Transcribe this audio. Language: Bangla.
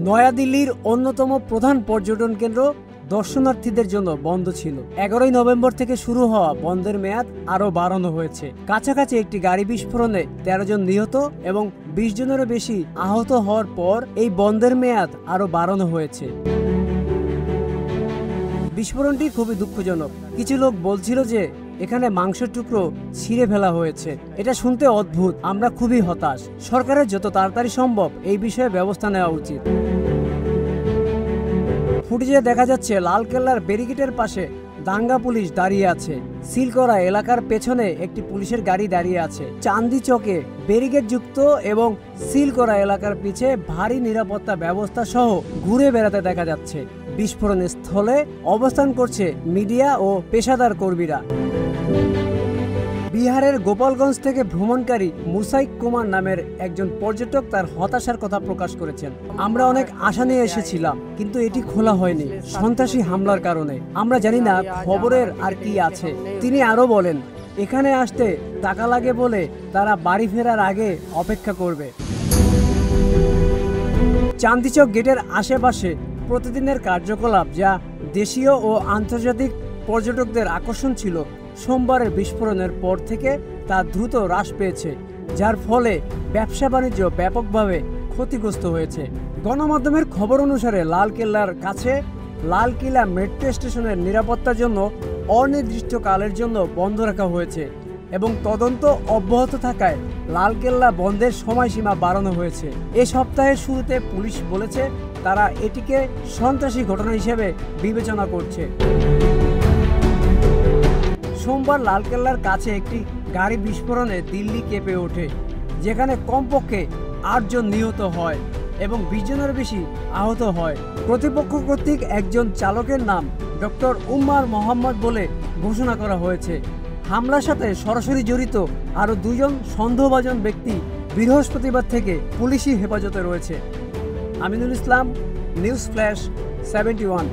নয়াদিল্লির অন্যতম প্রধান পর্যটন কেন্দ্র দর্শনার্থীদের জন্য বন্ধ ছিল। 11 নভেম্বর থেকে শুরু হওয়া বন্ধের মেয়াদ আরও বাড়ানো হয়েছে। কাছাকাছি একটি গাড়ি বিস্ফোরণে 13 জন নিহত এবং 20 জনেরও বেশি আহত হওয়ার পর এই বন্ধের মেয়াদ আরও বাড়ানো হয়েছে। বিস্ফোরণটি খুবই দুঃখজনক। কিছু লোক বলছিল যে এখানে মাংসের টুকরো ছিঁড়ে ফেলা হয়েছে। এটা শুনতে অদ্ভুত। আমরা খুবই হতাশ। সরকারের যত তাড়াতাড়ি সম্ভব এই বিষয়ে ব্যবস্থা নেওয়া উচিত। ফুটেজে দেখা যাচ্ছে লালকেল্লার ব্যারিকেডের পাশে দাঙ্গা পুলিশ দাঁড়িয়ে আছে। সিল করা এলাকার পেছনে একটি পুলিশের গাড়ি দাঁড়িয়ে আছে। চান্দি চকে ব্যারিকেড যুক্ত এবং সিল করা এলাকার পিছে ভারী নিরাপত্তা ব্যবস্থা সহ ঘুরে বেড়াতে দেখা যাচ্ছে। বিস্ফোরণ স্থলে অবস্থান করছে মিডিয়া ও পেশাদার কর্মীরা। বিহারের গোপালগঞ্জ থেকে ভ্রমণকারী মুসাইক কুমার নামের একজন পর্যটক তার হতাশার কথা প্রকাশ করেছেন। আমরা অনেক আশা নিয়ে এসেছিলাম, কিন্তু এটি খোলা হয়নি সন্ত্রাসী হামলার কারণে। আমরা জানি না খবরের আর কি আছে। তিনি আরো বলেন, এখানে আসতে টাকা লাগে বলে তারা বাড়ি ফেরার আগে অপেক্ষা করবে। চান্দিচক গেটের আশেপাশে প্রতিদিনের কার্যকলাপ যা দেশীয় ও আন্তর্জাতিক পর্যটকদের আকর্ষণ ছিল, সোমবারের বিস্ফোরণের পর থেকে তা দ্রুত হ্রাস পেয়েছে, যার ফলে ব্যবসা বাণিজ্য ব্যাপকভাবে ক্ষতিগ্রস্ত হয়েছে। গণমাধ্যমের খবর অনুসারে লালকেল্লার কাছে লালকিলা মেট্রো স্টেশনের নিরাপত্তার জন্য অনির্দিষ্টকালের জন্য বন্ধ রাখা হয়েছে এবং তদন্ত অব্যাহত থাকায় লালকেল্লা বন্ধের সময়সীমা বাড়ানো হয়েছে। এ সপ্তাহের শুরুতে পুলিশ বলেছে তারা এটিকে সন্ত্রাসী ঘটনা হিসেবে বিবেচনা করছে। সোমবার লালকেল্লার কাছে একটি গাড়ি বিস্ফোরণে দিল্লি কেঁপে ওঠে, যেখানে কমপক্ষে 8 জন নিহত হয় এবং 20 জনের বেশি আহত হয়। কর্তৃপক্ষ কর্তৃক একজন চালকের নাম ডক্টর উম্মার মোহাম্মদ বলে ঘোষণা করা হয়েছে। হামলার সাথে সরাসরি জড়িত আরও 2 জন সন্দেহভাজন ব্যক্তি বৃহস্পতিবার থেকে পুলিশি হেফাজতে রয়েছে। Aminul Islam, news flash 71।